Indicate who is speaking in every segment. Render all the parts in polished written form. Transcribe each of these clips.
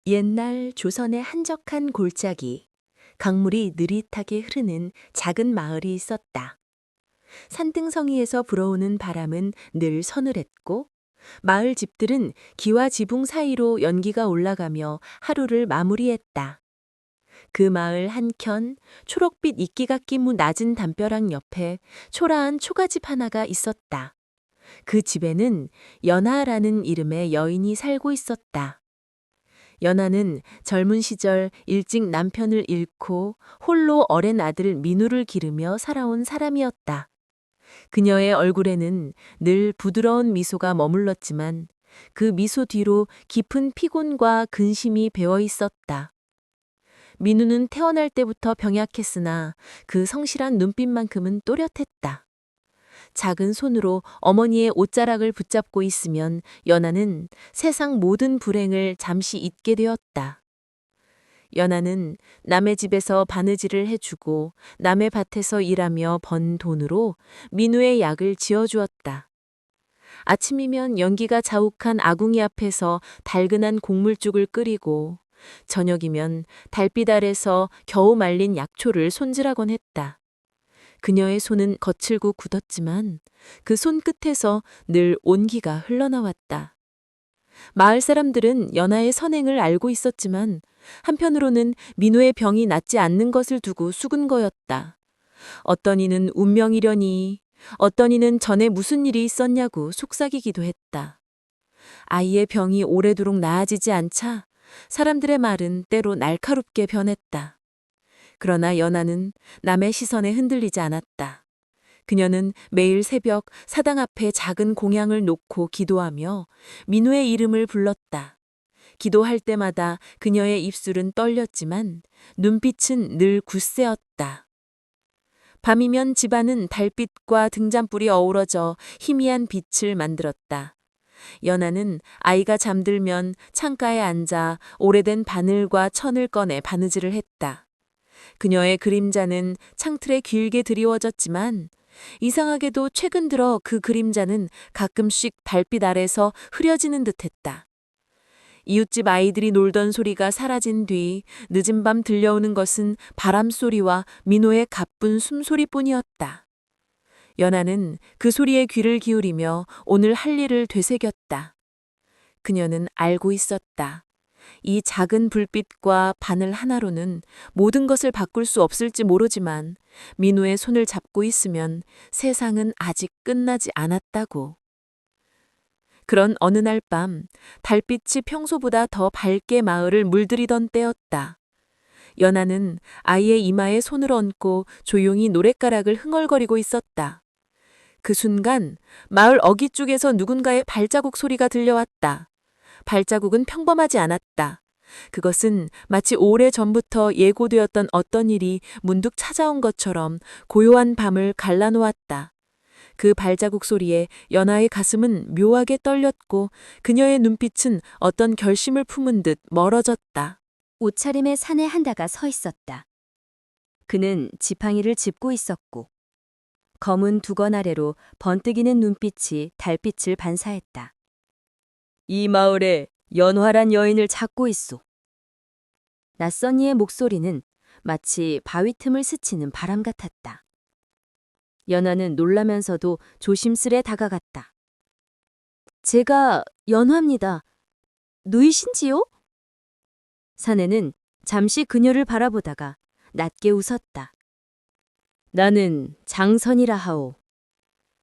Speaker 1: 옛날 조선의 한적한 골짜기, 강물이 느릿하게 흐르는 작은 마을이 있었다. 산등성이에서 불어오는 바람은 늘 서늘했고, 마을 집들은 기와 지붕 사이로 연기가 올라가며 하루를 마무리했다. 그 마을 한켠 초록빛 이끼가 낀 낮은 담벼락 옆에 초라한 초가집 하나가 있었다. 그 집에는 연하라는 이름의 여인이 살고 있었다. 연하는 젊은 시절 일찍 남편을 잃고 홀로 어린 아들 민우를 기르며 살아온 사람이었다. 그녀의 얼굴에는 늘 부드러운 미소가 머물렀지만 그 미소 뒤로 깊은 피곤과 근심이 배어 있었다. 민우는 태어날 때부터 병약했으나 그 성실한 눈빛만큼은 또렷했다. 작은 손으로 어머니의 옷자락을 붙잡고 있으면 연하는 세상 모든 불행을 잠시 잊게 되었다. 연하는 남의 집에서 바느질을 해주고 남의 밭에서 일하며 번 돈으로 민우의 약을 지어주었다. 아침이면 연기가 자욱한 아궁이 앞에서 달근한 곡물죽을 끓이고 저녁이면 달빛 아래서 겨우 말린 약초를 손질하곤 했다. 그녀의 손은 거칠고 굳었지만 그 손끝에서 늘 온기가 흘러나왔다. 마을 사람들은 연하의 선행을 알고 있었지만 한편으로는 민우의 병이 낫지 않는 것을 두고 수군거렸다. 어떤 이는 운명이려니, 어떤 이는 전에 무슨 일이 있었냐고 속삭이기도 했다. 아이의 병이 오래도록 나아지지 않자 사람들의 말은 때로 날카롭게 변했다. 그러나 연하는 남의 시선에 흔들리지 않았다. 그녀는 매일 새벽 사당 앞에 작은 공양을 놓고 기도하며 민우의 이름을 불렀다. 기도할 때마다 그녀의 입술은 떨렸지만 눈빛은 늘 굳세었다. 밤이면 집안은 달빛과 등잔불이 어우러져 희미한 빛을 만들었다. 연하는 아이가 잠들면 창가에 앉아 오래된 바늘과 천을 꺼내 바느질을 했다. 그녀의 그림자는 창틀에 길게 드리워졌지만 이상하게도 최근 들어 그 그림자는 가끔씩 달빛 아래서 흐려지는 듯했다. 이웃집 아이들이 놀던 소리가 사라진 뒤 늦은 밤 들려오는 것은 바람소리와 민호의 가쁜 숨소리뿐이었다. 연하는 그 소리에 귀를 기울이며 오늘 할 일을 되새겼다. 그녀는 알고 있었다. 이 작은 불빛과 바늘 하나로는 모든 것을 바꿀 수 없을지 모르지만 민우의 손을 잡고 있으면 세상은 아직 끝나지 않았다고. 그런 어느 날 밤 달빛이 평소보다 더 밝게 마을을 물들이던 때였다. 연하는 아이의 이마에 손을 얹고 조용히 노랫가락을 흥얼거리고 있었다. 그 순간 마을 어귀 쪽에서 누군가의 발자국 소리가 들려왔다. 발자국은 평범하지 않았다. 그것은 마치 오래 전부터 예고되었던 어떤 일이 문득 찾아온 것처럼 고요한 밤을 갈라놓았다. 그 발자국 소리에 연하의 가슴은 묘하게 떨렸고 그녀의 눈빛은 어떤 결심을 품은 듯 멀어졌다.
Speaker 2: 옷차림의 사내 한다가 서 있었다. 그는 지팡이를 짚고 있었고 검은 두건 아래로 번뜩이는 눈빛이 달빛을 반사했다. 이 마을에 연화란 여인을 찾고 있소. 낯선 이의 목소리는 마치 바위 틈을 스치는 바람 같았다. 연화는 놀라면서도 조심스레 다가갔다. 제가 연화입니다. 누이신지요? 사내는 잠시 그녀를 바라보다가 낮게 웃었다. 나는 장선이라 하오.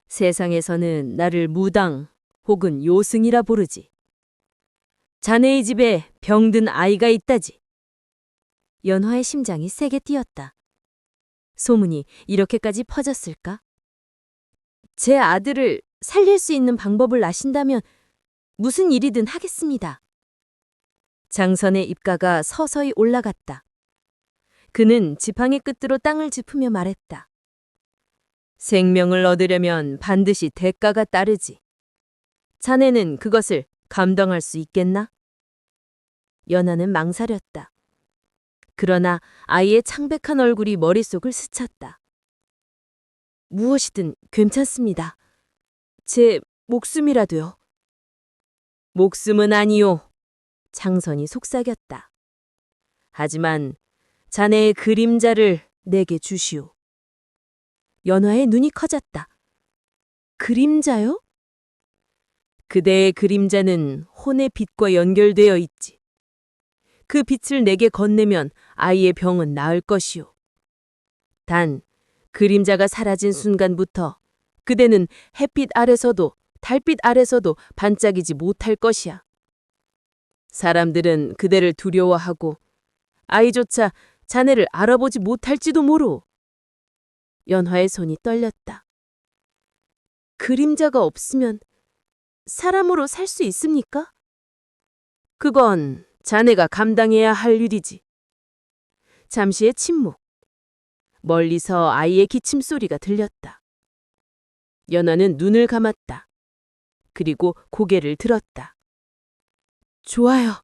Speaker 2: 세상에서는 나를 무당 혹은 요승이라 부르지. 자네의 집에 병든 아이가 있다지. 연화의 심장이 세게 뛰었다. 소문이 이렇게까지 퍼졌을까? 제 아들을 살릴 수 있는 방법을 아신다면 무슨 일이든 하겠습니다. 장선의 입가가 서서히 올라갔다. 그는 지팡이 끝으로 땅을 짚으며 말했다. 생명을 얻으려면 반드시 대가가 따르지. 자네는 그것을 감당할 수 있겠나? 연하는 망설였다. 그러나 아이의 창백한 얼굴이 머릿속을 스쳤다. 무엇이든 괜찮습니다. 제 목숨이라도요. 목숨은 아니요. 장선이 속삭였다. 하지만 자네의 그림자를 내게 주시오. 연화의 눈이 커졌다. 그림자요? 그대의 그림자는 혼의 빛과 연결되어 있지. 그 빛을 내게 건네면 아이의 병은 나을 것이오. 단, 그림자가 사라진 순간부터 그대는 햇빛 아래서도 달빛 아래서도 반짝이지 못할 것이야. 사람들은 그대를 두려워하고 아이조차 자네를 알아보지 못할지도 모르오. 연화의 손이 떨렸다. 그림자가 없으면 사람으로 살 수 있습니까? 그건 자네가 감당해야 할 일이지. 잠시의 침묵. 멀리서 아이의 기침 소리가 들렸다. 연화는 눈을 감았다. 그리고 고개를 들었다. 좋아요.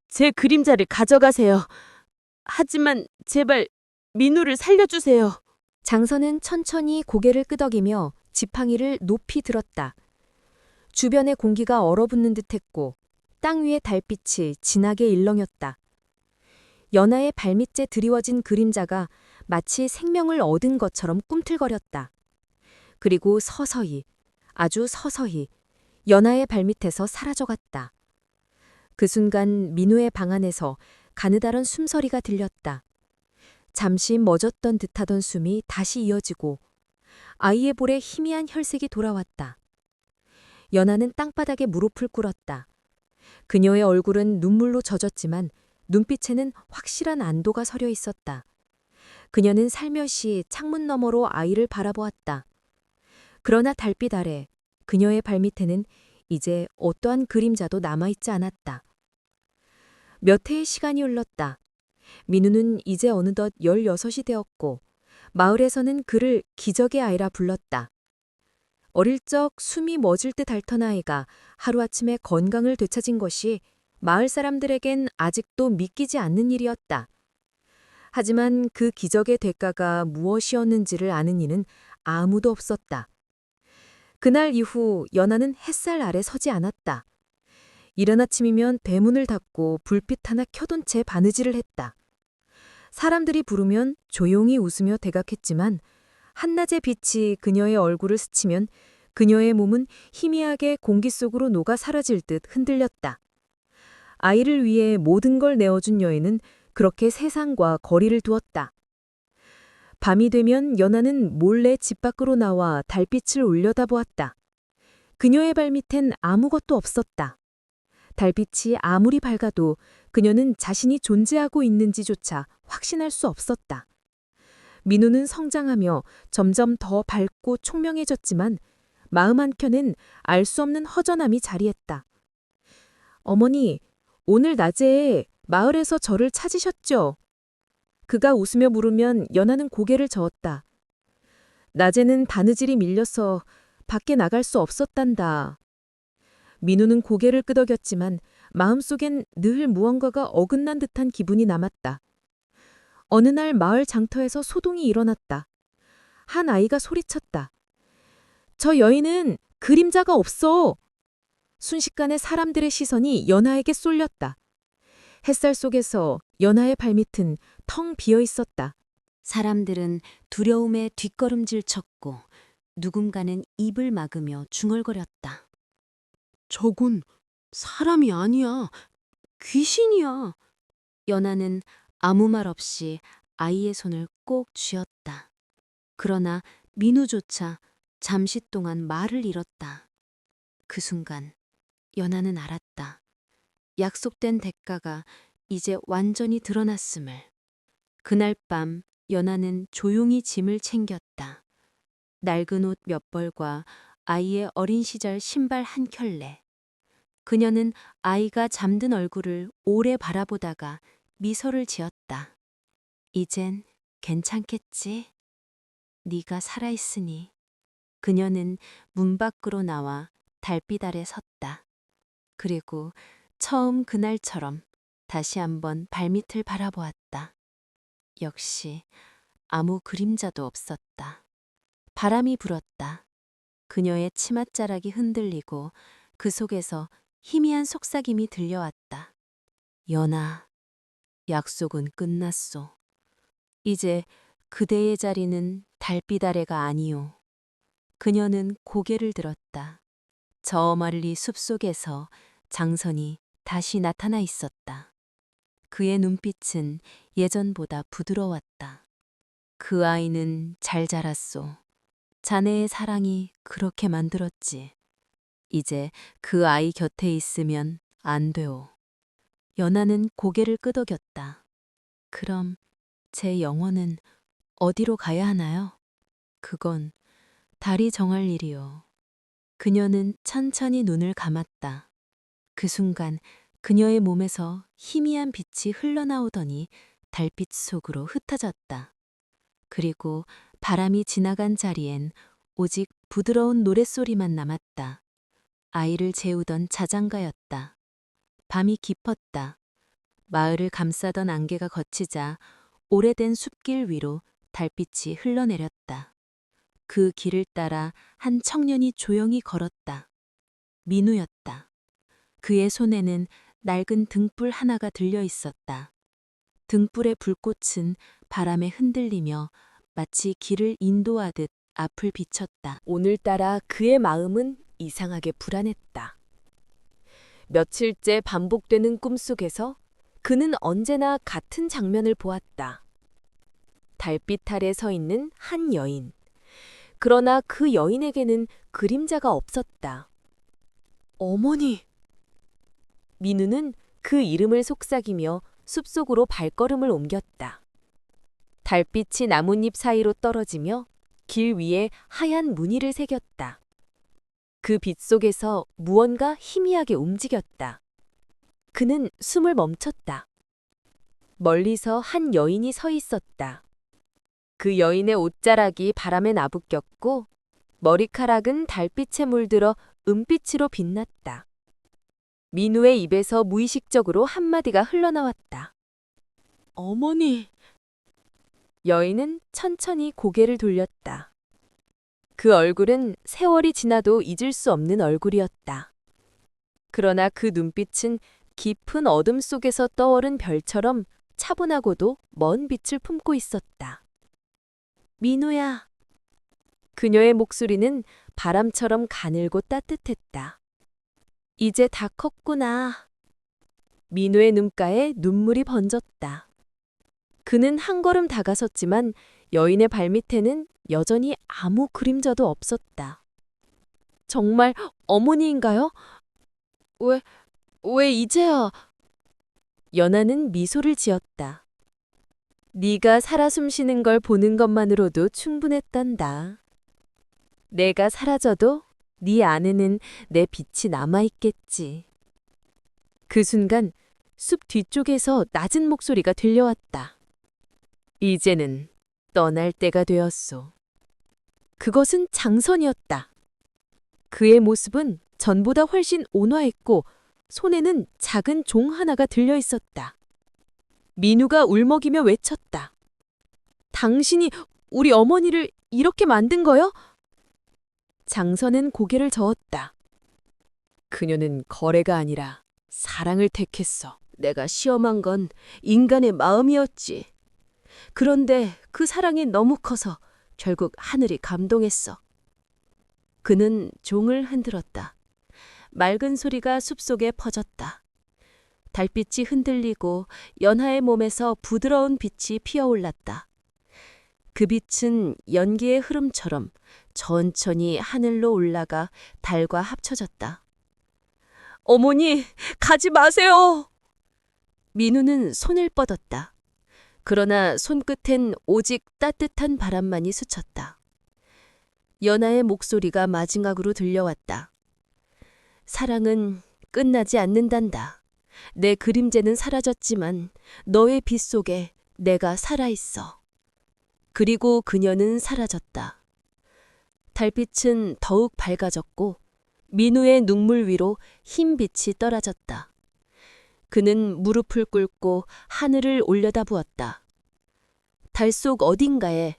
Speaker 2: 제 그림자를 가져가세요. 하지만 제발 민우를 살려주세요.
Speaker 3: 장선은 천천히 고개를 끄덕이며 지팡이를 높이 들었다. 주변의 공기가 얼어붙는 듯했고 땅 위의 달빛이 진하게 일렁였다. 연하의 발밑에 드리워진 그림자가 마치 생명을 얻은 것처럼 꿈틀거렸다. 그리고 서서히, 아주 서서히 연하의 발밑에서 사라져갔다. 그 순간 민우의 방 안에서 가느다란 숨소리가 들렸다. 잠시 멎었던 듯하던 숨이 다시 이어지고 아이의 볼에 희미한 혈색이 돌아왔다. 연하는 땅바닥에 무릎을 꿇었다. 그녀의 얼굴은 눈물로 젖었지만 눈빛에는 확실한 안도가 서려 있었다. 그녀는 살며시 창문 너머로 아이를 바라보았다. 그러나 달빛 아래 그녀의 발밑에는 이제 어떠한 그림자도 남아있지 않았다. 몇 해의 시간이 흘렀다. 민우는 이제 어느덧 16이 되었고 마을에서는 그를 기적의 아이라 불렀다. 어릴 적 숨이 멎을 듯 앓던 아이가 하루아침에 건강을 되찾은 것이 마을 사람들에겐 아직도 믿기지 않는 일이었다. 하지만 그 기적의 대가가 무엇이었는지를 아는 이는 아무도 없었다. 그날 이후 연하는 햇살 아래 서지 않았다. 이른 아침이면 대문을 닫고 불빛 하나 켜둔 채 바느질을 했다. 사람들이 부르면 조용히 웃으며 대각했지만 한낮의 빛이 그녀의 얼굴을 스치면 그녀의 몸은 희미하게 공기 속으로 녹아 사라질 듯 흔들렸다. 아이를 위해 모든 걸 내어준 여인은 그렇게 세상과 거리를 두었다. 밤이 되면 연하는 몰래 집 밖으로 나와 달빛을 올려다보았다. 그녀의 발밑엔 아무것도 없었다. 달빛이 아무리 밝아도 그녀는 자신이 존재하고 있는지조차 확신할 수 없었다. 민우는 성장하며 점점 더 밝고 총명해졌지만 마음 한켠엔 알 수 없는 허전함이 자리했다. 어머니, 오늘 낮에 마을에서 저를 찾으셨죠? 그가 웃으며 물으면 연하는 고개를 저었다. 낮에는 바느질이 밀려서 밖에 나갈 수 없었단다. 민우는 고개를 끄덕였지만 마음속엔 늘 무언가가 어긋난 듯한 기분이 남았다. 어느 날 마을 장터에서 소동이 일어났다. 한 아이가 소리쳤다. 저 여인은 그림자가 없어. 순식간에 사람들의 시선이 연하에게 쏠렸다. 햇살 속에서 연하의 발밑은 텅 비어 있었다.
Speaker 1: 사람들은 두려움에 뒷걸음질 쳤고 누군가는 입을 막으며 중얼거렸다. 저건 사람이 아니야. 귀신이야. 연하는 아무 말 없이 아이의 손을 꼭 쥐었다. 그러나 민우조차 잠시 동안 말을 잃었다. 그 순간 연하는 알았다. 약속된 대가가 이제 완전히 드러났음을. 그날 밤 연하는 조용히 짐을 챙겼다. 낡은 옷 몇 벌과 아이의 어린 시절 신발 한 켤레. 그녀는 아이가 잠든 얼굴을 오래 바라보다가 미소를 지었다. 이젠 괜찮겠지? 네가 살아있으니. 그녀는 문 밖으로 나와 달빛 아래 섰다. 그리고 처음 그날처럼 다시 한번 발밑을 바라보았다. 역시 아무 그림자도 없었다. 바람이 불었다. 그녀의 치맛자락이 흔들리고 그 속에서 희미한 속삭임이 들려왔다.
Speaker 2: 연아, 약속은 끝났소. 이제 그대의 자리는 달빛 아래가 아니오. 그녀는 고개를 들었다. 저 멀리 숲속에서 장선이 다시 나타나 있었다. 그의 눈빛은 예전보다 부드러웠다. 그 아이는 잘 자랐소. 자네의 사랑이 그렇게 만들었지. 이제 그 아이 곁에 있으면 안 돼오. 연아는 고개를 끄덕였다. 그럼 제 영혼은 어디로 가야 하나요? 그건 달이 정할 일이요. 그녀는 천천히 눈을 감았다. 그 순간 그녀의 몸에서 희미한 빛이 흘러나오더니 달빛 속으로 흩어졌다. 그리고 바람이 지나간 자리엔 오직 부드러운 노랫소리만 남았다. 아이를 재우던 자장가였다. 밤이 깊었다. 마을을 감싸던 안개가 걷히자 오래된 숲길 위로 달빛이 흘러내렸다. 그 길을 따라 한 청년이 조용히 걸었다. 민우였다. 그의 손에는 낡은 등불 하나가 들려 있었다. 등불의 불꽃은 바람에 흔들리며 마치 길을 인도하듯 앞을 비쳤다.
Speaker 3: 오늘따라 그의 마음은 이상하게 불안했다. 며칠째 반복되는 꿈속에서 그는 언제나 같은 장면을 보았다. 달빛 아래 서 있는 한 여인. 그러나 그 여인에게는 그림자가 없었다. 어머니! 민우는 그 이름을 속삭이며 숲속으로 발걸음을 옮겼다. 달빛이 나뭇잎 사이로 떨어지며 길 위에 하얀 무늬를 새겼다. 그 빛 속에서 무언가 희미하게 움직였다. 그는 숨을 멈췄다. 멀리서 한 여인이 서 있었다. 그 여인의 옷자락이 바람에 나부꼈고 머리카락은 달빛에 물들어 은빛으로 빛났다. 민우의 입에서 무의식적으로 한마디가 흘러나왔다. 어머니. 여인은 천천히 고개를 돌렸다. 그 얼굴은 세월이 지나도 잊을 수 없는 얼굴이었다. 그러나 그 눈빛은 깊은 어둠 속에서 떠오른 별처럼 차분하고도 먼 빛을 품고 있었다. 민우야. 그녀의 목소리는 바람처럼 가늘고 따뜻했다. 이제 다 컸구나. 민우의 눈가에 눈물이 번졌다. 그는 한 걸음 다가섰지만 여인의 발밑에는 여전히 아무 그림자도 없었다. 정말 어머니인가요? 왜 이제야? 연하는 미소를 지었다. 네가 살아 숨쉬는 걸 보는 것만으로도 충분했단다. 내가 사라져도 네 안에는 내 빛이 남아있겠지. 그 순간 숲 뒤쪽에서 낮은 목소리가 들려왔다. 이제는 떠날 때가 되었소. 그것은 장선이었다. 그의 모습은 전보다 훨씬 온화했고 손에는 작은 종 하나가 들려 있었다. 민우가 울먹이며 외쳤다. 당신이 우리 어머니를 이렇게 만든 거요? 장선은 고개를 저었다. 그녀는 거래가 아니라 사랑을 택했어. 내가 시험한 건 인간의 마음이었지. 그런데 그 사랑이 너무 커서 결국 하늘이 감동했어. 그는 종을 흔들었다. 맑은 소리가 숲속에 퍼졌다. 달빛이 흔들리고 연하의 몸에서 부드러운 빛이 피어올랐다. 그 빛은 연기의 흐름처럼 천천히 하늘로 올라가 달과 합쳐졌다. 어머니, 가지 마세요! 민우는 손을 뻗었다. 그러나 손끝엔 오직 따뜻한 바람만이 스쳤다. 연하의 목소리가 마지막으로 들려왔다. 사랑은 끝나지 않는단다. 내 그림자는 사라졌지만 너의 빛 속에 내가 살아있어. 그리고 그녀는 사라졌다. 달빛은 더욱 밝아졌고 민우의 눈물 위로 흰 빛이 떨어졌다. 그는 무릎을 꿇고 하늘을 올려다보았다. 달 속 어딘가에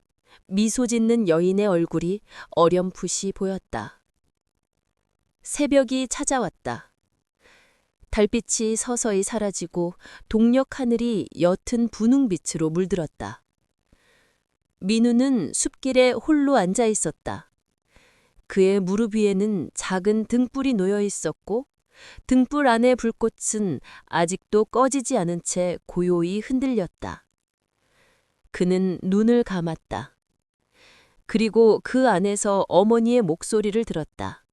Speaker 3: 미소 짓는 여인의 얼굴이 어렴풋이 보였다. 새벽이 찾아왔다.
Speaker 2: 달빛이 서서히 사라지고 동력 하늘이 옅은 분홍빛으로 물들었다. 민우는 숲길에 홀로 앉아 있었다. 그의 무릎 위에는 작은 등불이 놓여 있었고 등불 안의 불꽃은 아직도 꺼지지 않은 채 고요히 흔들렸다. 그는 눈을 감았다. 그리고 그 안에서 어머니의 목소리를 들었다.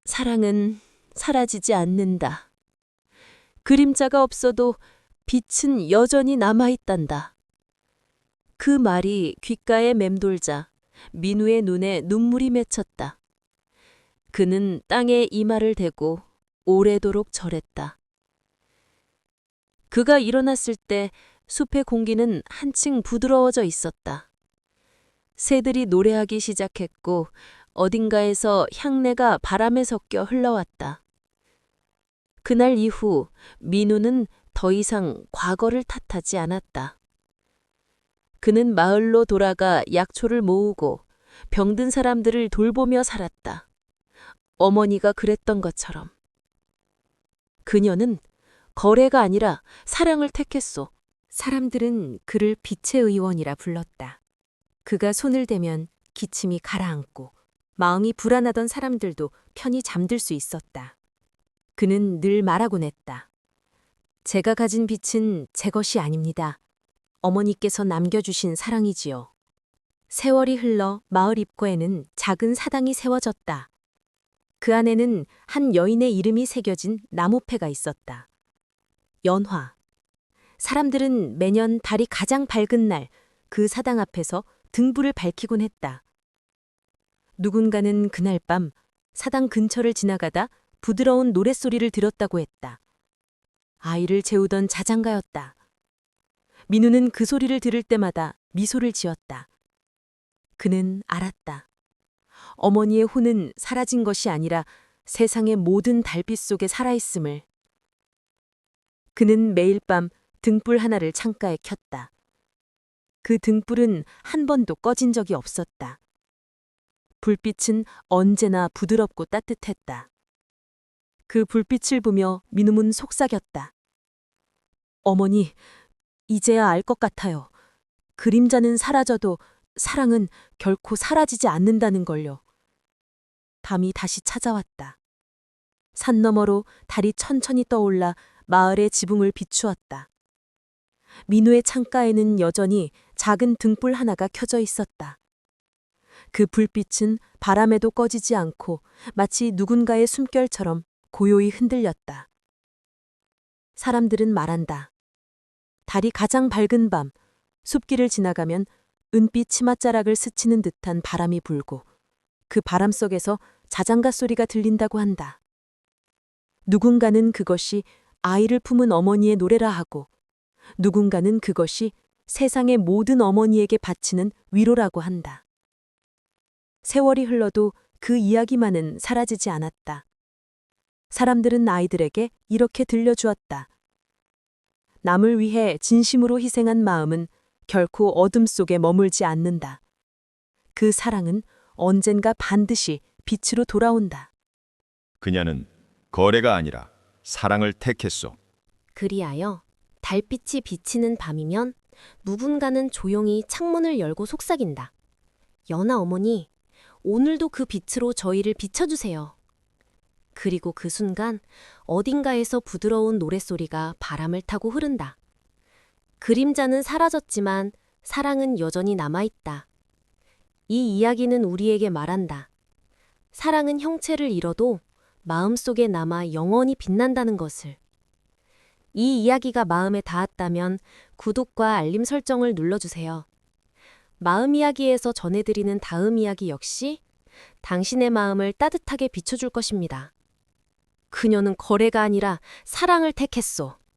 Speaker 2: 사랑은 사라지지 않는다. 그림자가 없어도 빛은 여전히 남아있단다. 그 말이 귓가에 맴돌자 민우의 눈에 눈물이 맺혔다. 그는 땅에 이마를 대고 오래도록 절했다. 그가 일어났을 때 숲의 공기는 한층 부드러워져 있었다. 새들이 노래하기 시작했고 어딘가에서 향내가 바람에 섞여 흘러왔다. 그날 이후 민우는 더 이상 과거를 탓하지 않았다. 그는 마을로 돌아가 약초를 모으고 병든 사람들을 돌보며 살았다. 어머니가 그랬던 것처럼. 그녀는 거래가 아니라 사랑을 택했소.
Speaker 3: 사람들은 그를 빛의 의원이라 불렀다. 그가 손을 대면 기침이 가라앉고 마음이 불안하던 사람들도 편히 잠들 수 있었다. 그는 늘 말하곤 했다. 제가 가진 빛은 제 것이 아닙니다. 어머니께서 남겨주신 사랑이지요. 세월이 흘러 마을 입구에는 작은 사당이 세워졌다. 그 안에는 한 여인의 이름이 새겨진 나무패가 있었다. 연화. 사람들은 매년 달이 가장 밝은 날 그 사당 앞에서 등불을 밝히곤 했다. 누군가는 그날 밤 사당 근처를 지나가다 부드러운 노랫소리를 들었다고 했다. 아이를 재우던 자장가였다. 민우는 그 소리를 들을 때마다 미소를 지었다. 그는 알았다. 어머니의 혼은 사라진 것이 아니라 세상의 모든 달빛 속에 살아있음을. 그는 매일 밤 등불 하나를 창가에 켰다. 그 등불은 한 번도 꺼진 적이 없었다. 불빛은 언제나 부드럽고 따뜻했다. 그 불빛을 보며 민우는 속삭였다. 어머니, 이제야 알 것 같아요. 그림자는 사라져도 사랑은 결코 사라지지 않는다는 걸요. 밤이 다시 찾아왔다. 산 너머로 달이 천천히 떠올라 마을의 지붕을 비추었다. 민우의 창가에는 여전히 작은 등불 하나가 켜져 있었다. 그 불빛은 바람에도 꺼지지 않고 마치 누군가의 숨결처럼 고요히 흔들렸다. 사람들은 말한다. 달이 가장 밝은 밤, 숲길을 지나가면 은빛 치맛자락을 스치는 듯한 바람이 불고 그 바람 속에서 자장가 소리가 들린다고 한다. 누군가는 그것이 아이를 품은 어머니의 노래라 하고 누군가는 그것이 세상의 모든 어머니에게 바치는 위로라고 한다. 세월이 흘러도 그 이야기만은 사라지지 않았다. 사람들은 아이들에게 이렇게 들려주었다. 남을 위해 진심으로 희생한 마음은 결코 어둠 속에 머물지 않는다. 그 사랑은 언젠가 반드시 빛으로 돌아온다.
Speaker 4: 그녀는 거래가 아니라 사랑을 택했소.
Speaker 5: 그리하여 달빛이 비치는 밤이면 누군가는 조용히 창문을 열고 속삭인다. 연아 어머니, 오늘도 그 빛으로 저희를 비춰주세요. 그리고 그 순간 어딘가에서 부드러운 노랫소리가 바람을 타고 흐른다. 그림자는 사라졌지만 사랑은 여전히 남아있다. 이 이야기는 우리에게 말한다. 사랑은 형체를 잃어도 마음속에 남아 영원히 빛난다는 것을. 이 이야기가 마음에 닿았다면 구독과 알림 설정을 눌러주세요. 마음 이야기에서 전해드리는 다음 이야기 역시 당신의 마음을 따뜻하게 비춰줄 것입니다. 그녀는 거래가 아니라 사랑을 택했소.